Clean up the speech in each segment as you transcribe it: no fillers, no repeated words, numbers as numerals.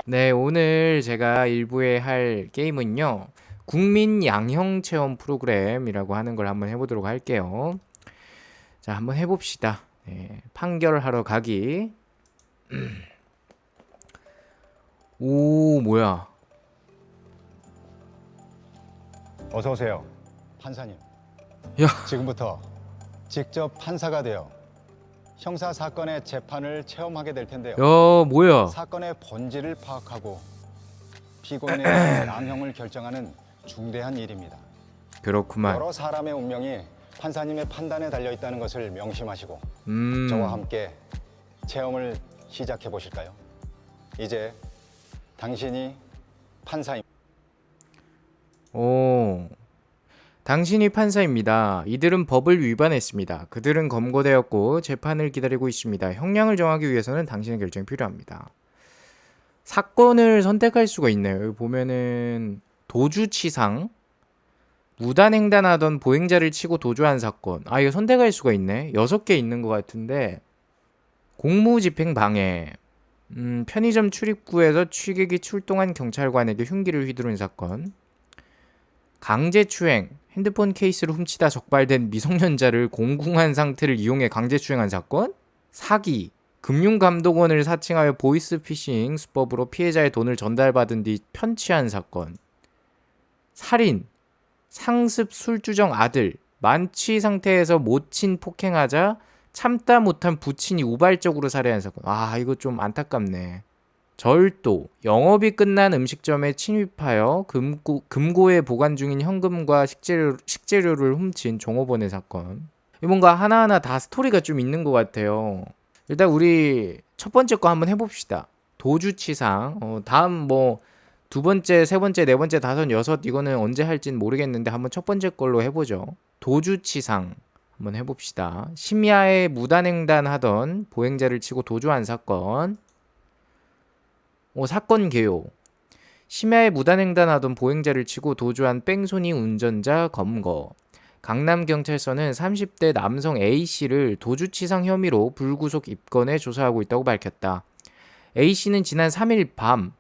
네, 오늘 제가 일부에 할 게임은요. 국민 양형 체험 프로그램이라고 하는 걸 한번 해보도록 할게요. 자, 한번 해봅시다. 네, 판결하러 가기. 오, 뭐야. 어서 오세요, 판사님. 야, 지금부터 직접 판사가 되어 형사 사건의 재판을 체험하게 될 텐데요. 야, 뭐야. 사건의 본질을 파악하고 피고인에 대한 양형을 결정하는 중대한 일입니다. 그렇구만. 여러 사람의 운명이 판사님의 판단에 달려 있다는 것을 명심하시고 저와 함께 체험을 시작해 보실까요? 이제 당신이 판사입니다. 오. 당신이 판사입니다. 이들은 법을 위반했습니다. 그들은 검거되었고 재판을 기다리고 있습니다. 형량을 정하기 위해서는 당신의 결정이 필요합니다. 사건을 선택할 수가 있네요. 여기 보면은 도주치상, 무단횡단하던 보행자를 치고 도주한 사건. 아, 이거 선택할 수가 있네. 6개 있는 것 같은데. 공무집행 방해, 편의점 출입구에서 취객이 출동한 경찰관에게 흉기를 휘두른 사건, 강제추행, 핸드폰 케이스를 훔치다 적발된 미성년자를 공궁한 상태를 이용해 강제추행한 사건, 사기, 금융감독원을 사칭하여 보이스피싱 수법으로 피해자의 돈을 전달받은 뒤 편취한 사건, 살인, 상습 술주정 아들, 만취 상태에서 모친 폭행하자 참다 못한 부친이 우발적으로 살해한 사건. 아, 이거 좀 안타깝네. 절도, 영업이 끝난 음식점에 침입하여 금고에 보관 중인 현금과 식재료를 훔친 종업원의 사건. 뭔가 하나하나 다 스토리가 좀 있는 것 같아요. 일단 우리 첫 번째 거 한번 해봅시다. 도주치상. 다음 뭐 두 번째, 세 번째, 네 번째, 다섯, 여섯 이거는 언제 할진 모르겠는데 한번 첫 번째 걸로 해보죠. 도주치상 한번 해봅시다. 심야에 무단횡단하던 보행자를 치고 도주한 사건. 사건 개요. 심야에 무단횡단하던 보행자를 치고 도주한 뺑소니 운전자 검거. 강남경찰서는 30대 남성 A씨를 도주치상 혐의로 불구속 입건해 조사하고 있다고 밝혔다. A씨는 지난 3일 밤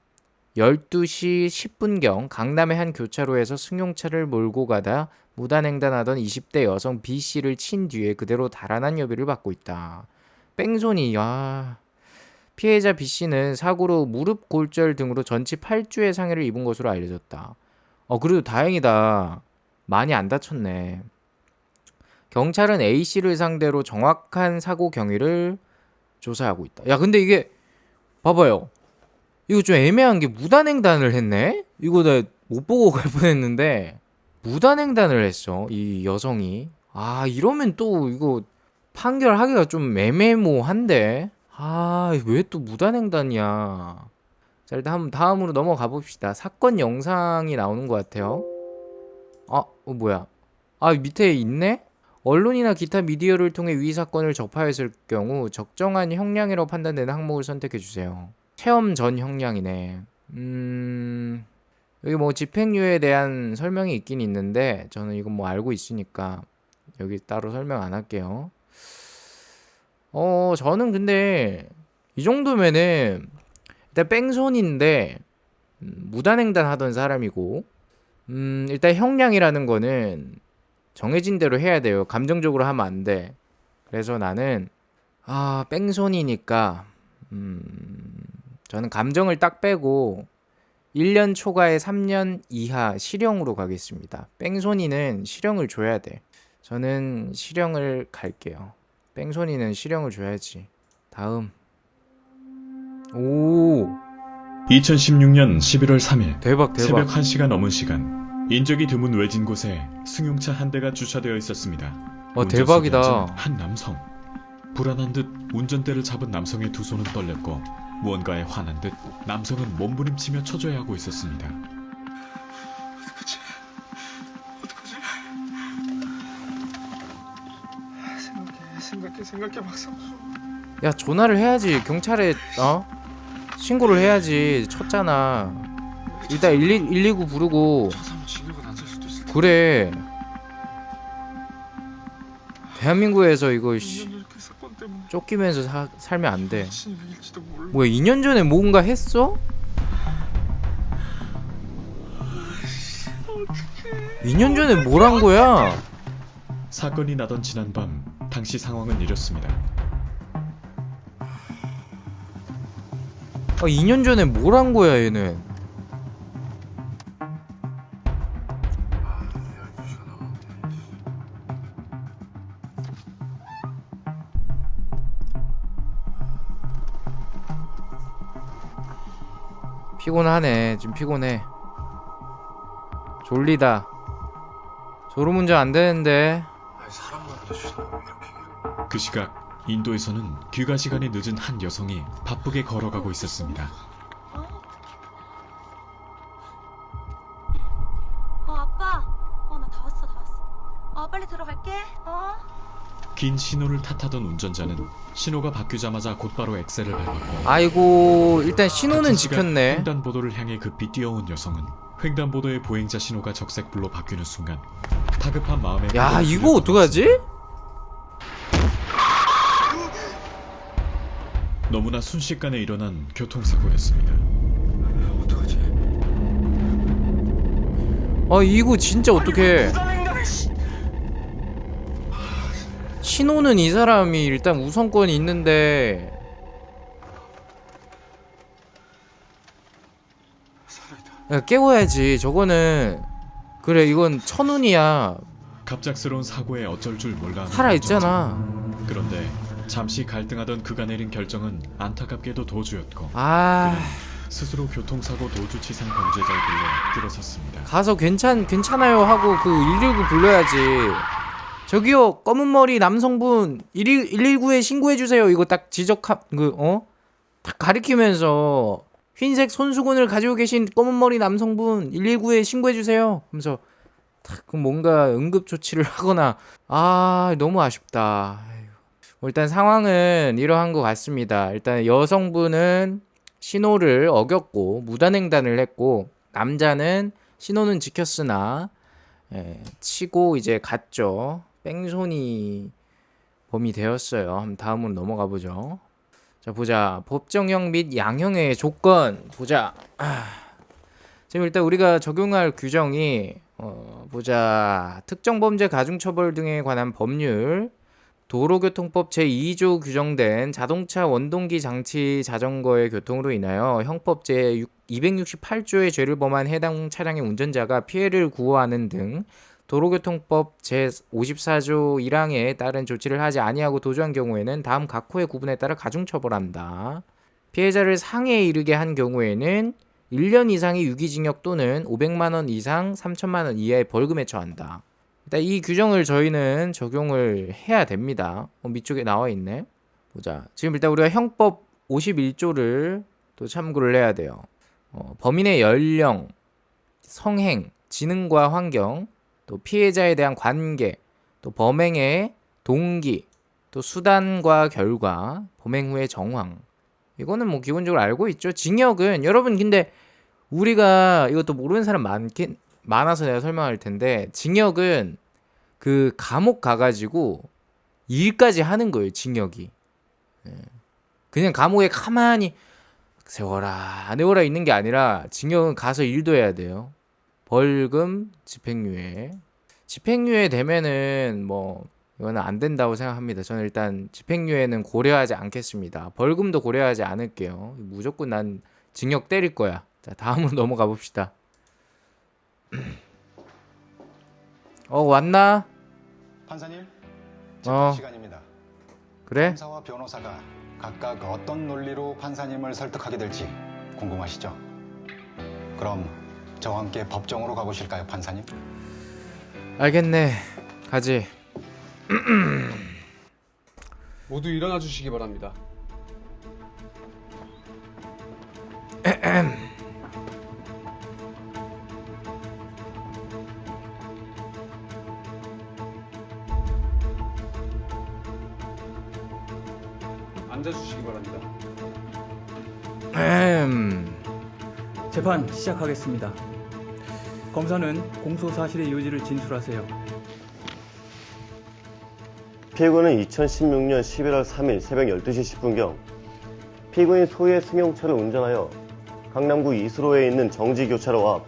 12시 10분경 강남의 한 교차로에서 승용차를 몰고 가다 무단횡단하던 20대 여성 B씨를 친 뒤에 그대로 달아난 혐의를 받고 있다. 뺑소니, 피해자 B씨는 사고로 무릎 골절 등으로 전치 8주의 상해를 입은 것으로 알려졌다. 그래도 다행이다. 많이 안 다쳤네. 경찰은 A씨를 상대로 정확한 사고 경위를 조사하고 있다. 야, 근데 이게 봐봐요. 이거 좀 애매한 게 무단횡단을 했네? 이거 나 못 보고 갈 뻔했는데 무단횡단을 했어, 이 여성이. 이러면 또 이거 판결하기가 좀 애매모호한데? 왜 또 무단횡단이야? 자, 일단 다음으로 넘어가 봅시다. 사건 영상이 나오는 것 같아요. 뭐야? 밑에 있네? 언론이나 기타 미디어를 통해 위 사건을 접하였을 경우 적정한 형량이라고 판단되는 항목을 선택해 주세요. 체험 전 형량이네. 여기 뭐 집행유예에 대한 설명이 있긴 있는데 저는 이건 뭐 알고 있으니까 여기 따로 설명 안 할게요. 저는 근데 이 정도면은 일단 뺑소니인데 무단횡단 하던 사람이고 일단 형량이라는 거는 정해진 대로 해야 돼요. 감정적으로 하면 안 돼. 그래서 나는 뺑소니니까 저는 감정을 딱 빼고 1년 초과에 3년 이하 실형으로 가겠습니다. 뺑소니는 실형을 줘야 돼. 저는 실형을 갈게요. 뺑소니는 실형을 줘야지. 다음. 2016년 11월 3일 대박. 새벽 1시가 넘은 시간 인적이 드문 외진 곳에 승용차 한 대가 주차되어 있었습니다. 대박이다. 운전석에 앉은 한 남성. 불안한 듯 운전대를 잡은 남성의 두 손은 떨렸고 무언가에 화난 듯 남성은 몸부림치며 초조해하고 있었습니다. 어떡하지? 생각해 박상수. 야, 전화를 해야지. 경찰에 신고를 해야지. 쳤잖아. 일단 119 부르고. 차사면 징역은 안 살 수도 있을 그래. 대한민국에서 이거 이렇게 사건 때문에 쫓기면서 살면 안 돼. 미친 일일지도 몰라. 뭐야, 2년 전에 뭔가 했어? 어떡해. 2년 전에 뭘 한 거야? 사건이 나던 지난밤 당시 상황은 이렇습니다. 2년 전에 뭘 한 거야 얘는? 피곤하네. 지금 피곤해. 졸리다. 졸음운전 안 되는데. 사람 만나도 이렇게. 그 시각 인도에서는 귀가 시간이 늦은 한 여성이 바쁘게 걸어가고 있었습니다. 아빠. 나 다 왔어. 빨리 들어갈게. 긴 신호를 탓하던 운전자는 신호가 바뀌자마자 곧바로 엑셀을 밟았고 아이고 일단 신호는 같은 시각 지켰네. 횡단보도를 향해 급히 뛰어온 여성은 횡단보도의 보행자 신호가 적색불로 바뀌는 순간 다급한 마음에 야 이거 어떡하지? 너무나 순식간에 일어난 교통사고였습니다. 어떡하지? 이거 진짜 어떡해. 무단횡단을 신호는 이 사람이 일단 우선권이 있는데 살아있다. 야, 깨워야지. 저거는 그래 이건 천운이야. 갑작스러운 사고에 어쩔 줄 몰라 살아있잖아. 그런데 잠시 갈등하던 그가 내린 결정은 안타깝게도 도주였고 아 스스로 교통사고 도주치상 범죄자의 길로 들어섰습니다. 가서 괜찮아요 하고 그 119 불러야지. 저기요 검은 머리 남성분 119에 신고해주세요. 이거 딱 딱 가리키면서 흰색 손수건을 가지고 계신 검은 머리 남성분 119에 신고해주세요 하면서 딱 뭔가 응급조치를 하거나. 너무 아쉽다. 일단 상황은 이러한 것 같습니다. 일단 여성분은 신호를 어겼고 무단횡단을 했고 남자는 신호는 지켰으나 치고 이제 갔죠. 뺑소니 범이 되었어요. 한번 다음으로 넘어가 보죠. 자 보자. 법정형 및 양형의 조건 보자. 지금 일단 우리가 적용할 규정이 보자. 특정범죄 가중처벌 등에 관한 법률 도로교통법 제2조 규정된 자동차 원동기 장치 자전거의 교통으로 인하여 형법 제268조의 죄를 범한 해당 차량의 운전자가 피해를 구호하는 등 도로교통법 제54조 1항에 따른 조치를 하지 아니하고 도주한 경우에는 다음 각호의 구분에 따라 가중처벌한다. 피해자를 상해에 이르게 한 경우에는 1년 이상의 유기징역 또는 500만 원 이상 3천만 원 이하의 벌금에 처한다. 일단 이 규정을 저희는 적용을 해야 됩니다. 밑쪽에 나와 있네. 보자. 지금 일단 우리가 형법 51조를 또 참고를 해야 돼요. 범인의 연령, 성행, 지능과 환경, 또 피해자에 대한 관계, 또 범행의 동기, 또 수단과 결과, 범행 후의 정황. 이거는 뭐 기본적으로 알고 있죠. 징역은 여러분 근데 우리가 이것도 모르는 사람 많아서 내가 설명할 텐데 징역은 그 감옥 가가지고 일까지 하는 거예요. 징역이. 그냥 감옥에 가만히 세워라 안 세워라 있는 게 아니라 징역은 가서 일도 해야 돼요. 벌금, 집행유예. 집행유예 되면은 뭐 이거는 안 된다고 생각합니다. 저는 일단 집행유예는 고려하지 않겠습니다. 벌금도 고려하지 않을게요. 무조건 난 징역 때릴 거야. 자 다음으로 넘어가 봅시다. 왔나? 판사님, 재판 어. 시간입니다. 그래? 판사와 변호사가 각각 어떤 논리로 판사님을 설득하게 될지 궁금하시죠? 그럼 저와 함께 법정으로 가보실까요, 판사님? 알겠네. 가지. 모두 일어나 주시기 바랍니다. 앉아 주시기 바랍니다. 재판 시작하겠습니다. 검사는 공소 사실의 요지를 진술하세요. 피해군은 2016년 11월 3일 새벽 12시 10분경 피고인 소유의 승용차를 운전하여 강남구 이수로에 있는 정지교차로 앞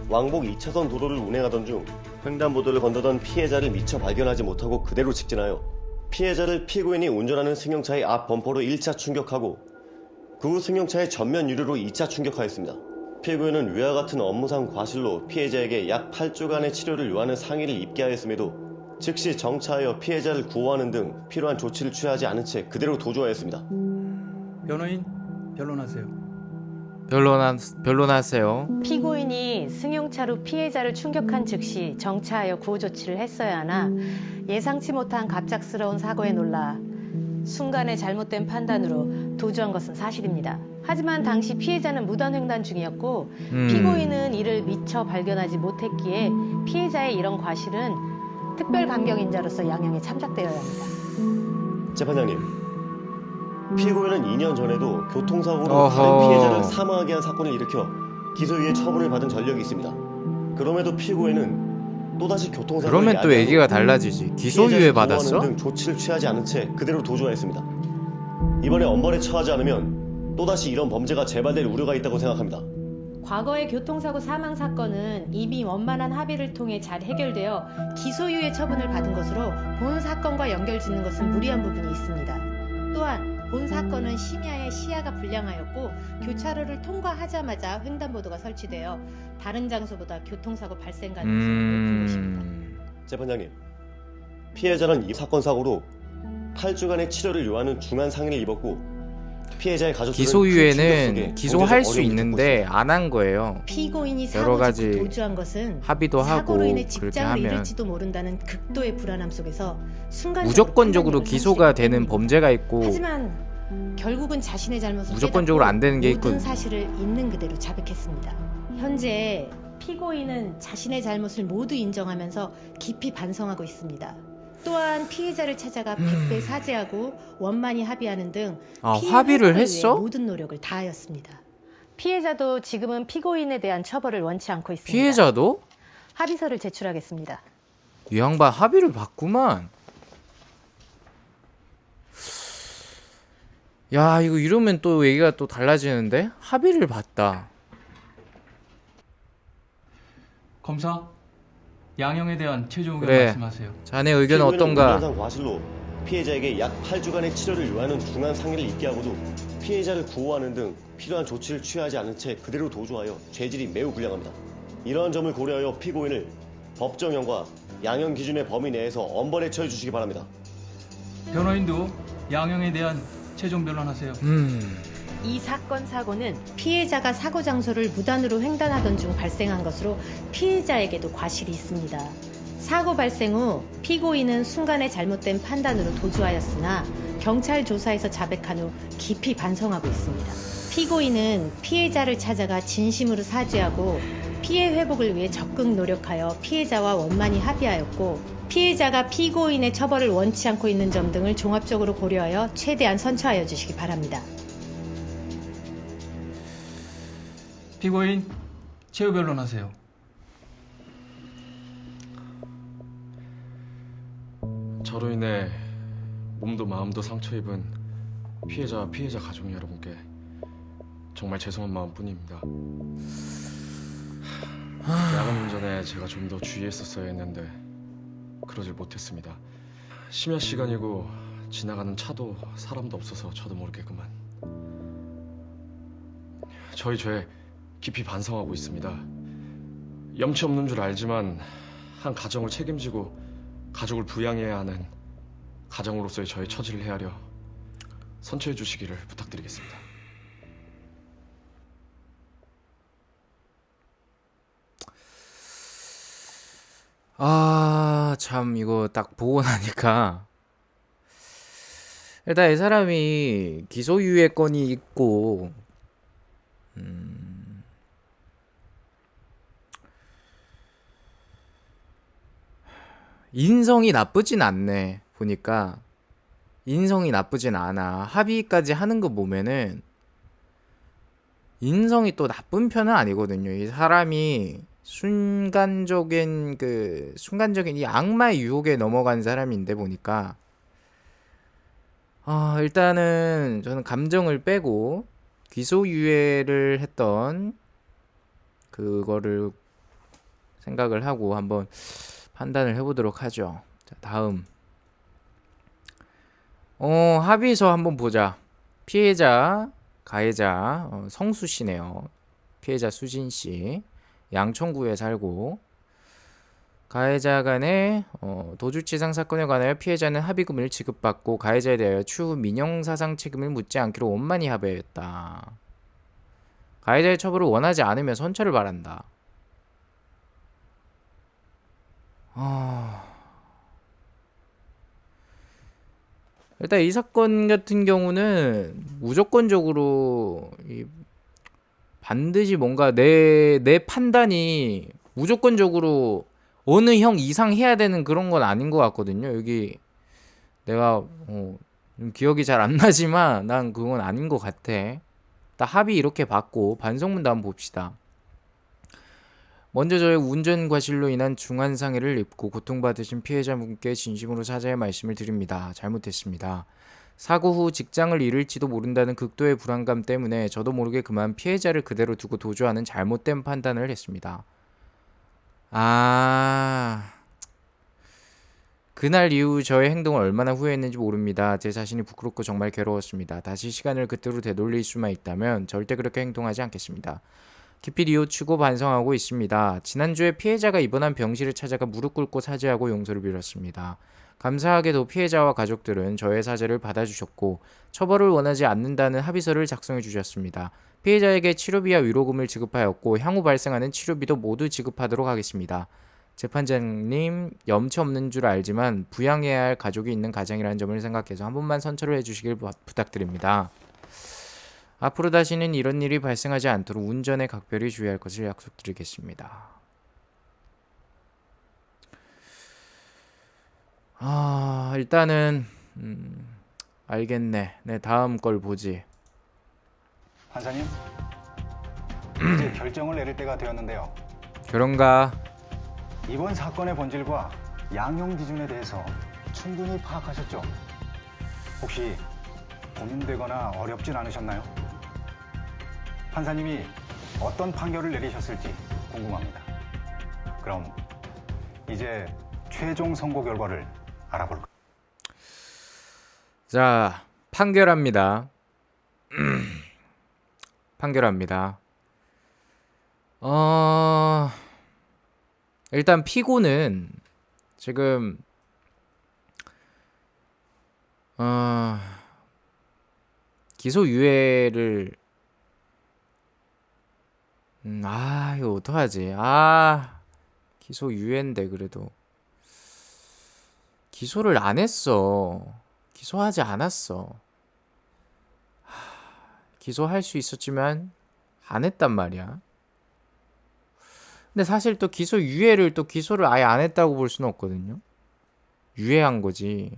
왕복 2차선 도로를 운행하던 중 횡단보도를 건너던 피해자를 미처 발견하지 못하고 그대로 직진하여 피해자를 피고인이 운전하는 승용차의 앞 범퍼로 1차 충격하고 그 후 승용차의 전면 유리로 2차 충격하였습니다. 피고인은 위와 같은 업무상 과실로 피해자에게 약 8주간의 치료를 요하는 상해를 입게 하였음에도 즉시 정차하여 피해자를 구호하는 등 필요한 조치를 취하지 않은 채 그대로 도주하였습니다. 변호인 변론하세요. 변론하세요. 피고인이 승용차로 피해자를 충격한 즉시 정차하여 구호 조치를 했어야 하나 예상치 못한 갑작스러운 사고에 놀라 순간의 잘못된 판단으로 도주한 것은 사실입니다. 하지만 당시 피해자는 무단횡단 중이었고 피고인은 이를 미처 발견하지 못했기에 피해자의 이런 과실은 특별감경인자로서 양형에 참작되어야 합니다. 재판장님, 피고인은 2년 전에도 교통사고로 어허. 다른 피해자를 사망하게 한 사건을 일으켜 기소유예 처분을 받은 전력이 있습니다. 그럼에도 피고인은 또다시 교통사고를 그러면 또 야기하고 얘기가 달라지지. 기소유예 피해자를 받았어? 보호하는 등 조치를 취하지 않은 채 그대로 도주하였습니다. 이번에 엄벌에 처하지 않으면 또다시 이런 범죄가 재발될 우려가 있다고 생각합니다. 과거의 교통사고 사망 사건은 이미 원만한 합의를 통해 잘 해결되어 기소유예 처분을 받은 것으로 본 사건과 연결짓는 것은 무리한 부분이 있습니다. 또한 본 사건은 심야에 시야가 불량하였고 교차로를 통과하자마자 횡단보도가 설치되어 다른 장소보다 교통사고 발생 가능성이 높은 것입니다. 재판장님, 피해자는 이 사건 사고로 8주간의 치료를 요하는 중한 상해를 입었고 피해자의 가족들은 기소유예는 기소할 수 있는데 안 한 거예요. 피고인이 여러 사고 가지 직후 도주한 것은 합의도 하고 사고로 인해 그렇게 직장을 하면 잃을지도 모른다는 극도의 불안함 속에서 순간적으로 무조건적으로 판단력을 기소가 상실했기 되는 때문입니다. 범죄가 있고 하지만 결국은 자신의 잘못을 무조건적으로 안 되는 게 깨닫고 모든 있거든. 사실을 있는 그대로 자백했습니다. 현재 피고인은 자신의 잘못을 모두 인정하면서 깊이 반성하고 있습니다. 또한 피해자를 찾아가 백배 사죄하고 원만히 합의하는 등 피해 합의를 회복을 했어? 위해 모든 노력을 다하였습니다. 피해자도 지금은 피고인에 대한 처벌을 원치 않고 있습니다. 피해자도? 합의서를 제출하겠습니다. 이 양반 합의를 봤구만. 야, 이거 이러면 또 얘기가 또 달라지는데? 합의를 봤다. 검사 양형에 대한 최종 의견 그래. 말씀하세요. 자네 의견은 피고인은 어떤가? 운전상 과실로 피해자에게 약 8주간의 치료를 요하는 중한 상해를 입게 하고도 피해자를 구호하는 등 필요한 조치를 취하지 않은 채 그대로 도주하여 죄질이 매우 불량합니다. 이러한 점을 고려하여 피고인을 법정형과 양형 기준의 범위 내에서 엄벌에 처해 주시기 바랍니다. 변호인도 양형에 대한 최종 변론하세요. 이 사건 사고는 피해자가 사고 장소를 무단으로 횡단하던 중 발생한 것으로 피해자에게도 과실이 있습니다. 사고 발생 후 피고인은 순간의 잘못된 판단으로 도주하였으나 경찰 조사에서 자백한 후 깊이 반성하고 있습니다. 피고인은 피해자를 찾아가 진심으로 사죄하고 피해 회복을 위해 적극 노력하여 피해자와 원만히 합의하였고 피해자가 피고인의 처벌을 원치 않고 있는 점 등을 종합적으로 고려하여 최대한 선처하여 주시기 바랍니다. 피고인 최후 변론하세요. 저로 인해 몸도 마음도 상처 입은 피해자 가족 여러분께 정말 죄송한 마음뿐입니다. 야간 운전에 제가 좀 더 주의했었어야 했는데 그러질 못했습니다. 심야 시간이고 지나가는 차도 사람도 없어서 저도 모르게 그만. 저희 죄 깊이 반성하고 있습니다. 염치 없는 줄 알지만 한 가정을 책임지고 가족을 부양해야 하는 가정으로서의 저의 처지를 헤아려 선처해 주시기를 부탁드리겠습니다. 아, 참 이거 딱 보고 나니까 일단 이 사람이 기소유예건이 있고 인성이 나쁘진 않네. 보니까 인성이 나쁘진 않아. 합의까지 하는 거 보면은 인성이 또 나쁜 편은 아니거든요. 이 사람이 순간적인 이 악마의 유혹에 넘어간 사람인데 보니까 일단은 저는 감정을 빼고 기소유예를 했던 그거를 생각을 하고 한번 판단을 해보도록 하죠. 자, 다음 합의서 한번 보자. 피해자, 가해자 성수 씨네요. 피해자 수진 씨, 양천구에 살고, 가해자 간의 도주치상 사건에 관하여 피해자는 합의금을 지급받고 가해자에 대하여 추후 민형사상 책임을 묻지 않기로 원만히 합의했다. 가해자의 처벌을 원하지 않으면 선처를 바란다. 일단 이 사건 같은 경우는 무조건적으로 반드시 뭔가 내 판단이 무조건적으로 어느 형 이상 해야 되는 그런 건 아닌 것 같거든요. 여기 내가 좀 기억이 잘 안 나지만 난 그건 아닌 것 같아. 딱 합의 이렇게 받고 반성문도 한번 봅시다. 먼저 저의 운전 과실로 인한 중환상해를 입고 고통받으신 피해자분께 진심으로 사죄의 말씀을 드립니다. 잘못했습니다. 사고 후 직장을 잃을지도 모른다는 극도의 불안감 때문에 저도 모르게 그만 피해자를 그대로 두고 도주하는 잘못된 판단을 했습니다. 그날 이후 저의 행동을 얼마나 후회했는지 모릅니다. 제 자신이 부끄럽고 정말 괴로웠습니다. 다시 시간을 그때로 되돌릴 수만 있다면 절대 그렇게 행동하지 않겠습니다. 깊이 뉘우치고 반성하고 있습니다. 지난주에 피해자가 입원한 병실을 찾아가 무릎 꿇고 사죄하고 용서를 빌었습니다. 감사하게도 피해자와 가족들은 저의 사죄를 받아주셨고 처벌을 원하지 않는다는 합의서를 작성해 주셨습니다. 피해자에게 치료비와 위로금을 지급하였고 향후 발생하는 치료비도 모두 지급하도록 하겠습니다. 재판장님, 염치 없는 줄 알지만 부양해야 할 가족이 있는 가장이라는 점을 생각해서 한 번만 선처를 해주시길 부탁드립니다. 앞으로 다시는 이런 일이 발생하지 않도록 운전에 각별히 주의할 것을 약속드리겠습니다. 일단은 알겠네. 네, 다음 걸 보지. 판사님, 이제 결정을 내릴 때가 되었는데요. 그런가? 이번 사건의 본질과 양형 기준에 대해서 충분히 파악하셨죠? 혹시 고민되거나 어렵진 않으셨나요? 판사님이 어떤 판결을 내리셨을지 궁금합니다. 그럼 이제 최종 선고 결과를 알아볼까요? 자, 판결합니다. 판결합니다. 일단 피고는 지금 기소유예를 이거 어떡하지? 기소유예인데 그래도 기소를 안 했어. 기소하지 않았어. 기소할 수 있었지만 안 했단 말이야. 근데 사실 또 기소유예를 또 기소를 아예 안 했다고 볼 수는 없거든요. 유예한 거지.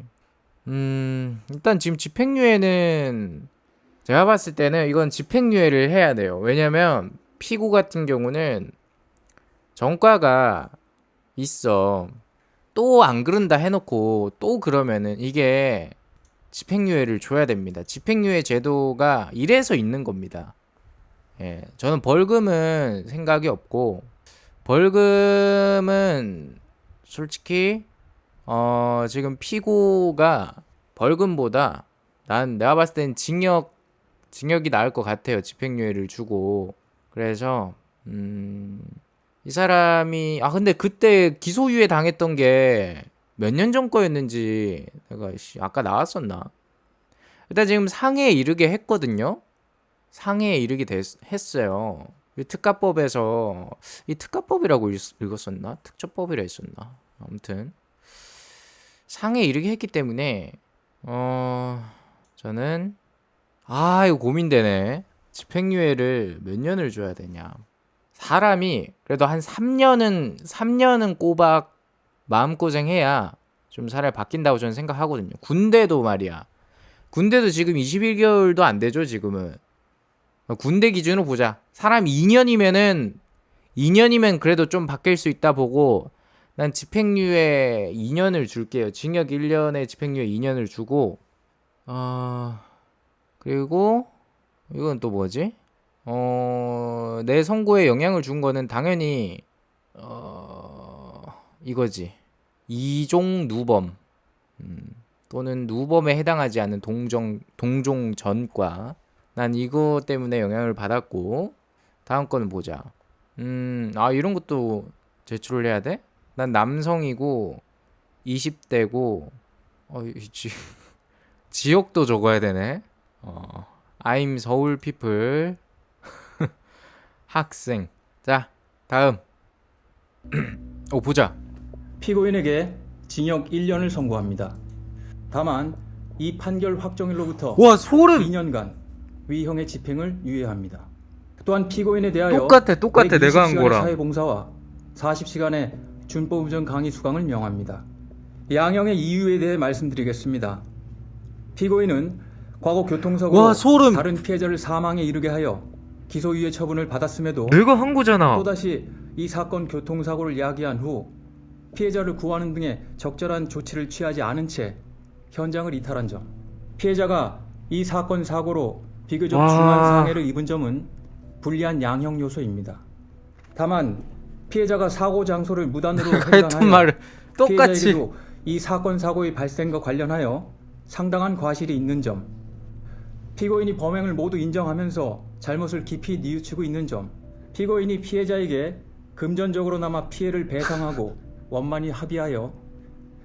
일단 지금 집행유예는 제가 봤을 때는 이건 집행유예를 해야 돼요. 왜냐면 피고 같은 경우는 전과가 있어. 또 안 그런다 해놓고 또 그러면은 이게 집행유예를 줘야 됩니다. 집행유예 제도가 이래서 있는 겁니다. 예, 저는 벌금은 생각이 없고 벌금은 솔직히 지금 피고가 벌금보다 내가 봤을 땐 징역이 나을 것 같아요. 집행유예를 주고. 그래서 이 사람이 근데 그때 기소유예 당했던 게 몇 년 전 거였는지 내가 아까 나왔었나? 일단 지금 상해에 이르게 했거든요. 상해에 이르게 했어요. 이 특가법에서 이 특가법이라고 읽었었나? 특처법이라 했었나? 아무튼 상해에 이르게 했기 때문에 저는 이거 고민되네. 집행유예를 몇 년을 줘야 되냐. 사람이 그래도 한 3년은 꼬박 마음고생해야 좀 사람이 바뀐다고 저는 생각하거든요. 군대도 말이야. 군대도 지금 21개월도 안 되죠, 지금은. 군대 기준으로 보자. 사람 2년이면 그래도 좀 바뀔 수 있다 보고 난 집행유예 2년을 줄게요. 징역 1년에 집행유예 2년을 주고 그리고 이건 또 뭐지? 내 선고에 영향을 준 거는 당연히 이거지. 이종 누범 또는 누범에 해당하지 않는 동종 전과. 난 이거 때문에 영향을 받았고 다음 거는 보자. 이런 것도 제출을 해야 돼? 난 남성이고 20대고 지역도 적어야 되네. I'm 서울 people. 학생. 자, 다음. 보자. 피고인에게 징역 1년을 선고합니다. 다만 이 판결 확정일로부터 와, 소름. 2년간 위형의 집행을 유예합니다. 또한 피고인에 대하여 똑같아. 내가 한 120시간의 거랑. 사회봉사와 40시간의 준법운전 강의 수강을 명합니다. 양형의 이유에 대해 말씀드리겠습니다. 피고인은 과거 교통사고로 와, 소름. 다른 피해자를 사망에 이르게 하여 기소유예 처분을 받았음에도 내가 한 거잖아. 또다시 이 사건 교통사고를 야기한 후 피해자를 구하는 등의 적절한 조치를 취하지 않은 채 현장을 이탈한 점, 피해자가 이 사건 사고로 비교적 중한 상해를 입은 점은 불리한 양형 요소입니다. 다만 피해자가 사고 장소를 무단으로 했던 말을 똑같이. 피해자에게도 이 사건 사고의 발생과 관련하여 상당한 과실이 있는 점, 피고인이 범행을 모두 인정하면서 잘못을 깊이 뉘우치고 있는 점, 피고인이 피해자에게 금전적으로나마 피해를 배상하고 원만히 합의하여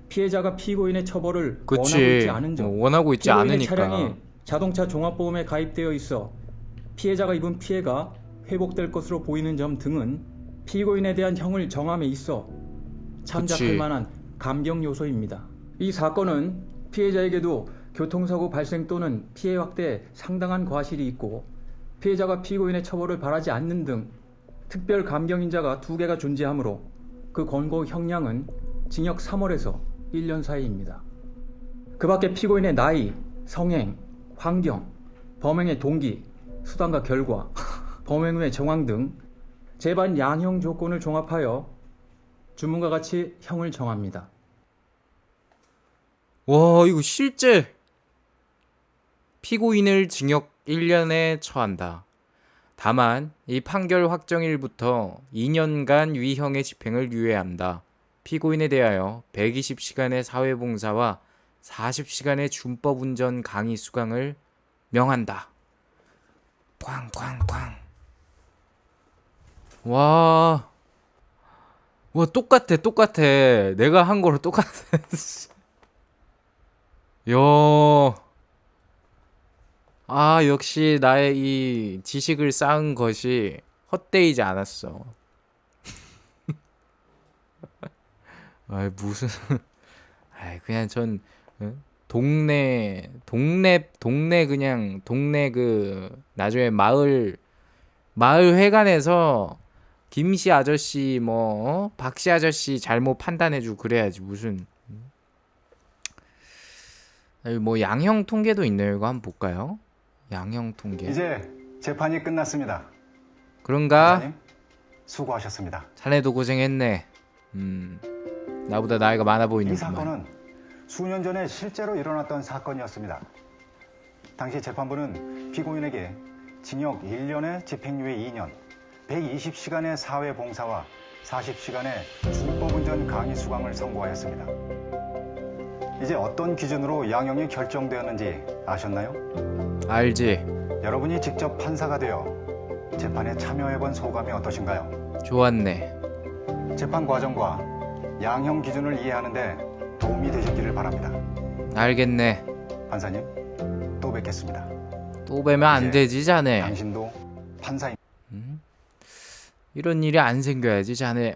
피해자가 피고인의 처벌을 원하고 있지 않은 점, 원하고 있지 피고인의 않으니까. 차량이 자동차 종합보험에 가입되어 있어 피해자가 입은 피해가 회복될 것으로 보이는 점 등은 피고인에 대한 형을 정함에 있어 참작할 만한 감경 요소입니다. 이 사건은 피해자에게도 교통사고 발생 또는 피해 확대에 상당한 과실이 있고 피해자가 피고인의 처벌을 바라지 않는 등 특별 감경인자가 2개가 존재하므로 그 권고 형량은 징역 3월에서 1년 사이입니다. 그 밖에 피고인의 나이, 성행, 환경, 범행의 동기, 수단과 결과, 범행 후의 정황 등 재반 양형 조건을 종합하여 주문과 같이 형을 정합니다. 와, 이거 실제 피고인을 징역 1년에 처한다. 다만 이 판결 확정일부터 2년간 위형의 집행을 유예한다. 피고인에 대하여 120시간의 사회봉사와 40시간의 준법운전 강의 수강을 명한다. 꽝꽝꽝. 와, 똑같아. 내가 한 거로 똑같아. 역시 나의 이 지식을 쌓은 것이 헛되이지 않았어. 그냥 전 동네 그 나중에 마을 회관에서 김씨 아저씨 박씨 아저씨 잘못 판단해주고 그래야지 무슨. 양형 통계도 있네요. 이거 한번 볼까요? 양형 통계. 이제 재판이 끝났습니다. 그런가? 판사님, 수고하셨습니다. 자네도 고생했네. 나보다 나이가 많아 이 보이는구만. 사건은 수년 전에 실제로 일어났던 사건이었습니다. 당시 재판부는 피고인에게 징역 1년의 집행유예 2년, 120시간의 사회봉사와 40시간의 준법운전 강의 수강을 선고하였습니다. 이제 어떤 기준으로 양형이 결정되었는지 아셨나요? 알지. 여러분이 직접 판사가 되어 재판에 참여해본 소감이 어떠신가요? 좋았네. 재판 과정과 양형 기준을 이해하는데 도움이 되셨기를 바랍니다. 알겠네. 판사님, 또 뵙겠습니다. 또 뵈면 안 이제 되지 자네. 당신도 판사입니다. 이런 일이 안 생겨야지 자네.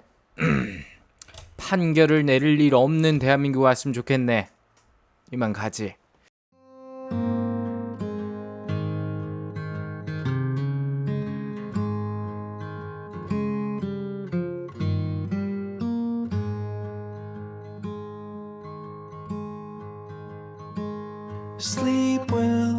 판결을 내릴 일 없는 대한민국 왔으면 좋겠네. 이만 가지. Sleep well